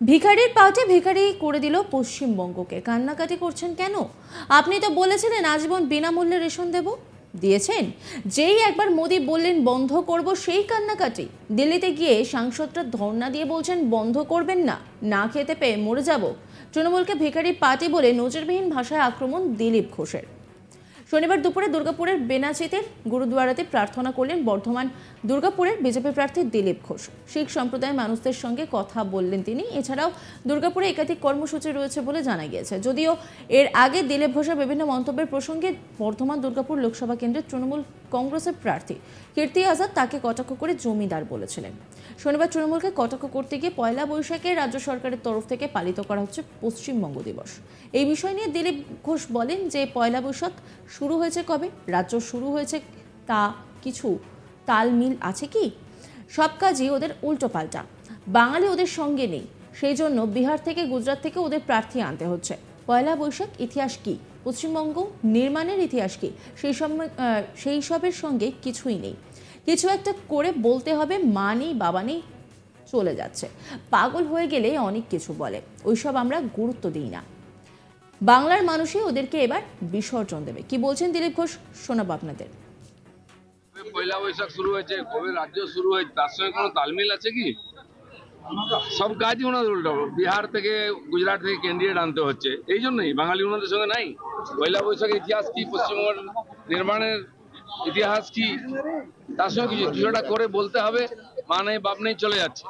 ভিখারির পাটে ভিখারি করে দিল পশ্চিমবঙ্গকে। কান্নাকাটি করছেন কেন? আপনি তো বলেছিলেন আজীবন বিনামূল্যে রেশন দেব, দিয়েছেন। যেই একবার মোদি বললেন বন্ধ করব, সেই কান্নাকাটি। দিল্লিতে গিয়ে সাংসদরা ধর্ণা দিয়ে বলছেন বন্ধ করবেন না, না খেতে পেয়ে মরে যাব। তৃণমূলকে ভিখারির পার্টি বলে নজিরবিহীন ভাষায় আক্রমণ দিলীপ ঘোষের। শনিবার দুপুরে দুর্গাপুরের বেনাচিতে গুরুদুয়ারাতে প্রার্থনা করলেন বর্ধমান দুর্গাপুরের বিজেপি প্রার্থী দিলীপ ঘোষ। শিখ সম্প্রদায়ের মানুষদের সঙ্গে কথা বললেন তিনি। এছাড়াও দুর্গাপুরে একাধিক কর্মসূচি রয়েছে বলে জানা গিয়েছে। যদিও এর আগে দিলীপ ঘোষের বিভিন্ন মন্তব্যের প্রসঙ্গে বর্ধমান দুর্গাপুর লোকসভা কেন্দ্রের তৃণমূল কংগ্রেসের প্রার্থী কীর্তি আজাদ তাকে কটাক্ষ করে জমিদার বলেছিলেন। শনিবার তৃণমূলকে কটাক্ষ করতে গিয়ে পয়লা বৈশাখে রাজ্য সরকারের তরফ থেকে পালিত করা হচ্ছে পশ্চিমবঙ্গ দিবস। এই বিষয় নিয়ে দিলীপ ঘোষ বলেন যে পয়লা বৈশাখ শুরু হয়েছে কবে, রাজ্য শুরু হয়েছে, তা কিছু তালমিল আছে কি? সব কাজই ওদের উল্টো পাল্টা, বাঙালি ওদের সঙ্গে নেই। সেই জন্য বিহার থেকে গুজরাট থেকে ওদের প্রার্থী আনতে হচ্ছে। পয়লা বৈশাখ ইতিহাস কি, পশ্চিমবঙ্গ নির্মাণের ইতিহাস কি, সেই সবের সঙ্গে কিছুই নেই। কিছু একটা করে বলতে হবে, মা নেই বাবা নেই, চলে যাচ্ছে। পাগল হয়ে গেলে অনেক কিছু বলে, ওইসব আমরা গুরুত্ব দিই না। বাংলার মানুষই ওদেরকে এবার বিসর্জন দেবে। কি বলছেন দিলীপ ঘোষ, শোনাবো আপনাদের। পয়লা বৈশাখ শুরু হয়েছে, কবে রাজ্য শুরু হয়েছে, তার সঙ্গে কোনো তালমিল আছে কি? সব কাজই ওনাদের উল্টো। বিহার থেকে গুজরাট থেকে ক্যান্ডিডেট আনতে হচ্ছে, এই জন্যই বাঙালি ওনাদের সঙ্গে নাই। পয়লা বৈশাখের ইতিহাস কি, পশ্চিমবঙ্গ নির্মাণের ইতিহাস কি, তার সঙ্গে কিছুটা করে বলতে হবে। মা নেই বাপ নেই, চলে যাচ্ছে।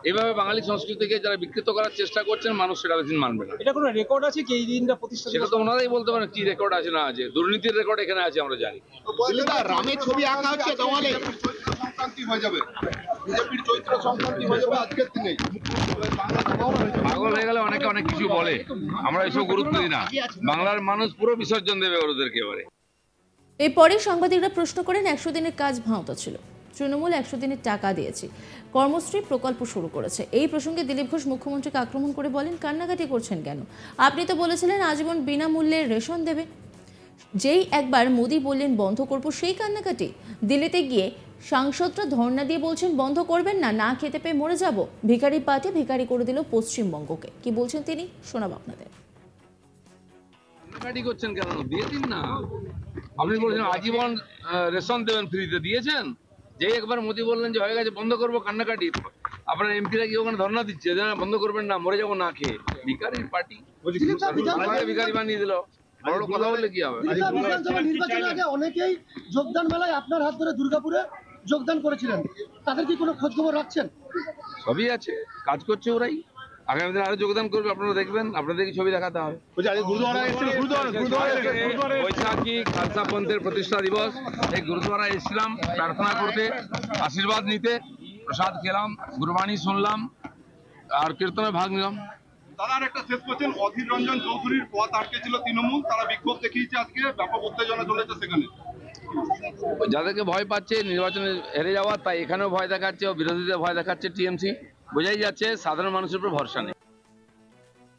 এইভাবে বাঙালি সংস্কৃতিকে যারা বিকৃত করার চেষ্টা করছেন, মানুষ সেটা বেশি মানবে না। এটা কোনো রেকর্ড আছে কি এই দিনটা প্রতিষ্ঠা? সেটা তো ওনারাই বলতে পারেন কি রেকর্ড আছে না আছে। দুর্নীতির রেকর্ড এখানে আছে, আমরা জানি। রামের ছবি আঁকা হচ্ছে দেওয়ালে, সংক্রান্তি হয়ে যাবে, বিজেপির চৈত্র সংক্রান্তি হয়ে যাবে আজকের দিনে। পাগল হয়ে গেলে অনেকে অনেক কিছু বলে, আমরা এসব গুরুত্ব দিই না। বাংলার মানুষ পুরো বিসর্জন দেবে ওদেরকে এবারে। এরপরে সাংবাদিকরা প্রশ্ন করেন 100 দিনের কাজ ভাঁওতা ছিল, তৃণমূল 100 দিনের টাকা দিয়েছে, কর্মশ্রী প্রকল্প শুরু করেছে। এই প্রসঙ্গে দিলীপ ঘোষ মুখ্যমন্ত্রীকে আক্রমণ করে বলেন কান্নাকাটি করছেন কেন? আপনি তো বলেছিলেন আজীবন বিনামূল্যে রেশন দেবে। যেই একবার মোদি বললেন বন্ধ করব, সেই কান্নাকাটি। দিল্লিতে গিয়ে সাংসদরা ধর্ণা দিয়ে বলছেন বন্ধ করবেন না, না খেতে পেয়ে মরে যাব। ভিখারি পার্টি ভিখারি করে দিল পশ্চিমবঙ্গকে। কি বলছেন তিনি, শোনাবো আপনাদের। কান্নাকাটি করছেন কেন? দিয়ে দিন না। আপনি বলছেন আজীবন রেশন দেবেন, ফ্রিতে দিয়েছেন। যে একবার মোদি বললেন যে হয়ে গেছে বন্ধ করবো, কান্নাকাটি। আপনার এমপিরা কি ওখানে ধর্ণা দিচ্ছে বন্ধ করবেন না, মরে যাবো না খেয়ে? ভিখারির পার্টি, ভিখারি বানিয়ে দিল। বড় কথা বললে কি হবে? নির্বাচনের আগে অনেকেই যোগদান মেলায় আপনার হাত ধরে দুর্গাপুরে যোগদান করেছিলেন, তাদের কি কোনো খোঁজ খবর রাখছেন? সবই আছে, কাজ করছে ওরাই। আগামী দিনে আরো যোগদান করবে, আপনারা দেখবেন। আপনাদেরকে ছবি দেখাতে হবে। বৈশাখী খালসা পন্থের প্রতিষ্ঠা দিবস, এই গুরুদ্বারা এসেছিলাম প্রার্থনা করতে, আশীর্বাদ নিতে। প্রসাদ খেলাম, গুরবাণী শুনলাম, আর কীর্তনে ভাগ নিলাম। দাদা একটা শেষ করছেন, অধীর রঞ্জন চৌধুরীর পথ আটকে ছিল তৃণমূল, তারা বিক্ষোভ দেখিয়েছে আজকে, ব্যাপক উত্তেজনা চলেছে সেখানে। যাদেরকে ভয় পাচ্ছে নির্বাচনে হেরে যাওয়ার, তাই এখানেও ভয় দেখাচ্ছে ও বিরোধীদের ভয় দেখাচ্ছে টিএমসি। বোঝাই যাচ্ছে সাধারণ মানুষের উপর ভরসা নেই।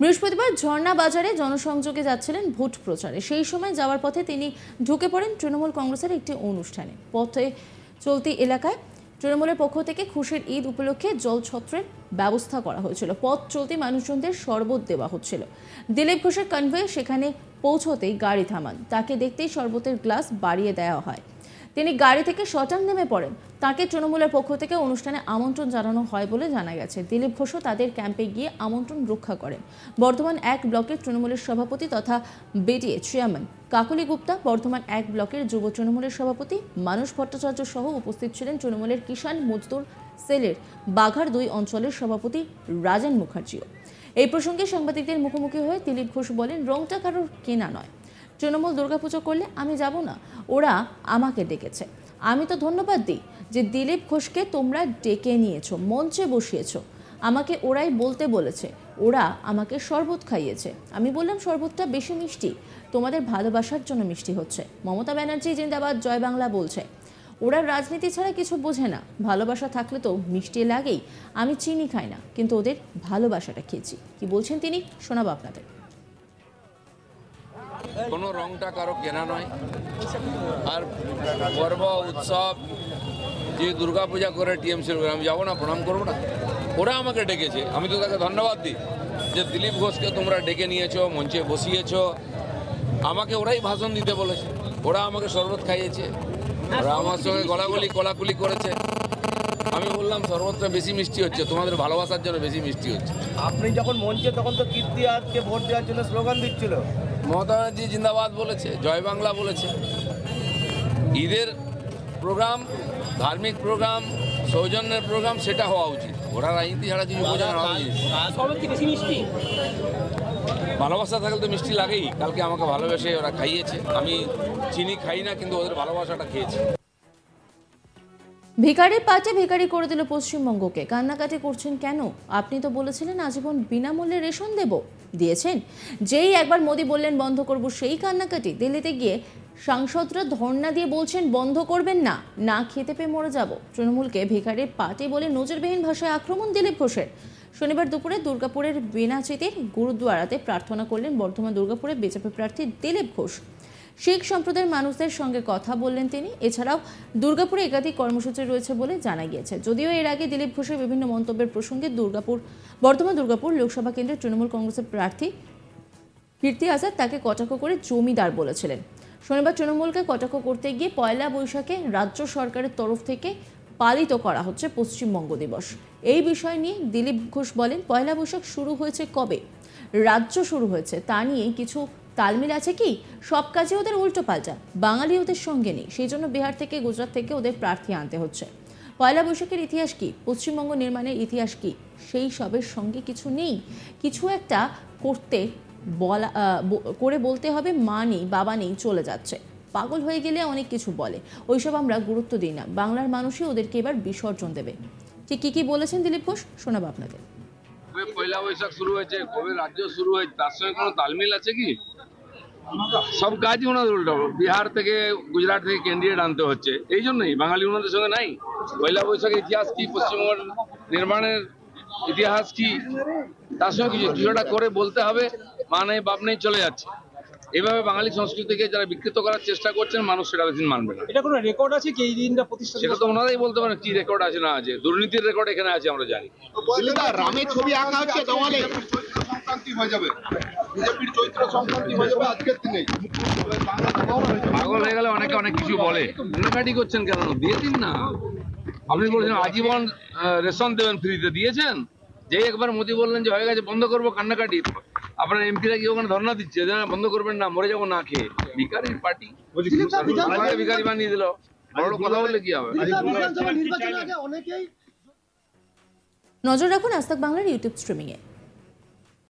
বৃহস্পতিবার ঝর্ণা বাজারে জনসংযোগে যাচ্ছিলেন ভোট প্রচারে। সেই সময় যাওয়ার পথে তিনি ঢুকে পড়েন তৃণমূল কংগ্রেসের একটি অনুষ্ঠানে। পথে চলতি এলাকায় তৃণমূলের পক্ষ থেকে খুশির ঈদ উপলক্ষে জলছত্রের ব্যবস্থা করা হয়েছিল। পথ চলতি মানুষজনদের শরবত দেওয়া হচ্ছিল। দিলীপ ঘোষের কনভয়ে সেখানে পৌঁছতেই গাড়ি থামান। তাকে দেখতেই শরবতের গ্লাস বাড়িয়ে দেওয়া হয়। তিনি গাড়ি থেকে শটান নেমে পড়েন। তাকে তৃণমূলের পক্ষ থেকে অনুষ্ঠানে আমন্ত্রণ জানানো হয় বলে জানা গেছে। দিলীপ ঘোষও তাদের ক্যাম্পে গিয়ে আমন্ত্রণ রক্ষা করেন। বর্ধমান 1 ব্লকের তৃণমূলের সভাপতি তথা বিডিএ চেয়ারম্যান কাকলি গুপ্তা, বর্ধমান 1 ব্লকের যুব তৃণমূলের সভাপতি মানস ভট্টাচার্য সহ উপস্থিত ছিলেন তৃণমূলের কিষাণ মজদুর সেলের বাঘার 2 অঞ্চলের সভাপতি রাজেন মুখার্জিও। এই প্রসঙ্গে সাংবাদিকদের মুখোমুখি হয়ে দিলীপ ঘোষ বলেন, রংটা কারোর কেনা নয়। তৃণমূল দুর্গাপুজো করলে আমি যাব না, ওরা আমাকে ডেকেছে। আমি তো ধন্যবাদ দিই যে দিলীপ ঘোষকে তোমরা ডেকে নিয়েছো, মঞ্চে বসিয়েছো। আমাকে ওরাই বলতে বলেছে, ওরা আমাকে শরবত খাইয়েছে। আমি বললাম শরবতটা বেশি মিষ্টি, তোমাদের ভালোবাসার জন্য মিষ্টি হচ্ছে। মমতা ব্যানার্জি জিন্দাবাদ জয় বাংলা বলছে। ওরা রাজনীতি ছাড়া কিছু বোঝে না, ভালোবাসা থাকলে তো মিষ্টি লাগেই। আমি চিনি খাই না, কিন্তু ওদের ভালোবাসাটা খেয়েছি। কি বলছেন তিনি, শোনাবো আপনাদের। কোনো রংটা কারো কেনা নয়। আর পর্ব উৎসব যে দুর্গা পূজা করে টিএমসি, আমি যাবো না, প্রণাম করবো না? ওরা আমাকে ডেকেছে, আমি তো তাকে ধন্যবাদ দিই যে দিলীপ ঘোষকে তোমরা ডেকে নিয়েছো, মঞ্চে বসিয়েছো। আমাকে ওরাই ভাষণ দিতে বলেছে, ওরা আমাকে শরবত খাইয়েছে, ওরা আমার সঙ্গে কোলাকুলি করেছে। আমি বললাম শরবতটা বেশি মিষ্টি হচ্ছে, তোমাদের ভালোবাসার জন্য বেশি মিষ্টি হচ্ছে। আপনি যখন মঞ্চে তখন তো কীর্তি আজকে ভোট দেওয়ার জন্য স্লোগান দিচ্ছিল। মমতা ব্যানার্জি জিন্দাবাদ বলেছে, জয় বাংলা বলেছে। ঈদের প্রোগ্রাম, ধার্মিক প্রোগ্রাম, সৌজন্যের প্রোগ্রাম সেটা হওয়া উচিত। ওরা রাজনীতি ছাড়া কিছু বোঝে না। ভালোবাসা থাকলে তো মিষ্টি লাগেই। কালকে আমাকে ভালোবেসে ওরা খাইয়েছে। আমি চিনি খাই না, কিন্তু ওদের ভালোবাসাটা খেয়েছি। ভিখারির পাটে ভিখারি করে দিল পশ্চিমবঙ্গকে। কান্নাকাটি করছেন কেন? আপনি তো বলেছিলেন আজীবন বিনামূল্যে রেশন দেব, দিয়েছেন। যেই একবার মোদি বললেন বন্ধ করব, সেই কান্নাকাটি। দিল্লিতে গিয়ে সাংসদরা ধর্ণা দিয়ে বলছেন বন্ধ করবেন না, না খেতে পেয়ে মরে যাব। তৃণমূলকে ভিখারির পাটে বলে নজিরবিহীন ভাষায় আক্রমণ দিলীপ ঘোষের। শনিবার দুপুরে দুর্গাপুরের বেনাচিতির গুরুদ্বারাতে প্রার্থনা করলেন বর্ধমান দুর্গাপুরে বিজেপি প্রার্থী দিলীপ ঘোষ। শিখ সম্প্রদায়ের মানুষদের সঙ্গে কথা বললেন তিনি। এছাড়াও দুর্গাপুরে একাধিক কর্মসূচি রয়েছে বলে জানা গিয়েছে। যদিও এর আগে দিলীপ ঘোষের বিভিন্ন মন্তব্যের প্রসঙ্গে বর্ধমান দুর্গাপুর লোকসভা কেন্দ্রের তৃণমূল কংগ্রেসের প্রার্থী কীর্তি আজাদ তাকে কটাক্ষ করে জমিদার বলেছিলেন। শনিবার তৃণমূলকে কটাক্ষ করতে গিয়ে পয়লা বৈশাখে রাজ্য সরকারের তরফ থেকে পালিত করা হচ্ছে পশ্চিমবঙ্গ দিবস। এই বিষয় নিয়ে দিলীপ ঘোষ বলেন, পয়লা বৈশাখ শুরু হয়েছে কবে, রাজ্য শুরু হয়েছে, তা নিয়ে কিছু তালমিল আছে কি? সব কাজে ওদের উল্টো পাল্টা, বাঙালি ওদের সঙ্গে নেই, সেই জন্য বিহার থেকে গুজরাট থেকে ওদের প্রার্থী আনতে হচ্ছে। পয়লা বৈশাখের ইতিহাস কি, পশ্চিমবঙ্গ নির্মাণের ইতিহাস কি, সেই সবের সঙ্গে কিছু নেই। কিছু একটা করে বলতে হবে মা নেই, বাবা নেই, চলে যাচ্ছে। পাগল হয়ে গেলে অনেক কিছু বলে, ওইসব আমরা গুরুত্ব দিই না। বাংলার মানুষই ওদেরকে এবার বিসর্জন দেবে। ঠিক কি বলেছেন দিলীপ ঘোষ, শোনাবো আপনাদের। পয়লা বৈশাখ শুরু হয়েছে, কবে রাজ্য শুরু হয়েছে, তার সঙ্গে কোনো তালমিল আছে কি? সব কাজই ওনাদের উল্টো। বিহার থেকে, গুজরাট থেকে ক্যান্ডিডেট আনতে হচ্ছে, এই জন্যই বাঙালি ওনাদের সঙ্গে নাই। পয়লা বৈশাখের ইতিহাস কি, পশ্চিমবঙ্গের নির্মাণের ইতিহাস কি, তার সঙ্গে কিছুটা করে বলতে হবে। মা নেই, বাপ নেই, চলে যাচ্ছে। এভাবে বাঙালি সংস্কৃতিকে যারা বিকৃত করার চেষ্টা করছেন, মানুষ সেটা বেশিদিন মানবে না। এটা কোনো রেকর্ড আছে কি এই দিনটা প্রতিষ্ঠা? সেটা তো ওনারাই বলতে পারেন কি রেকর্ড আছে না আছে। দুর্নীতির রেকর্ড এখানে আছে, আমরা জানি। রামের ছবি আঁকা হচ্ছে দেওয়ালে, সংক্রান্তি হয়ে যাবে, বিজেপির চৈত্র সংক্রান্তি হয়ে যাবে আজকের দিনে। পাগল হয়ে গেলে অনেকে অনেক কিছু বলে। কান্নাকাটি করছেন কেন? দিয়ে দিন না। আপনি বলছেন আজীবন রেশন দেবেন, ফ্রিতে দিয়েছেন। যে একবার মোদি বললেন যে হয়ে গেছে বন্ধ করবো কান্নাকাটি, আপনার এমপিরা কি ওখানে ধর্ণা দিচ্ছে বন্ধ করবেন না, মরে যাবো না খেয়ে। ভিখারির পার্টি, ভিখারি বানিয়ে দিল। বড় কথা বললে কি হবে? নজর রাখুন আজ তাক বাংলার ইউটিউব স্ট্রিমিংয়ে।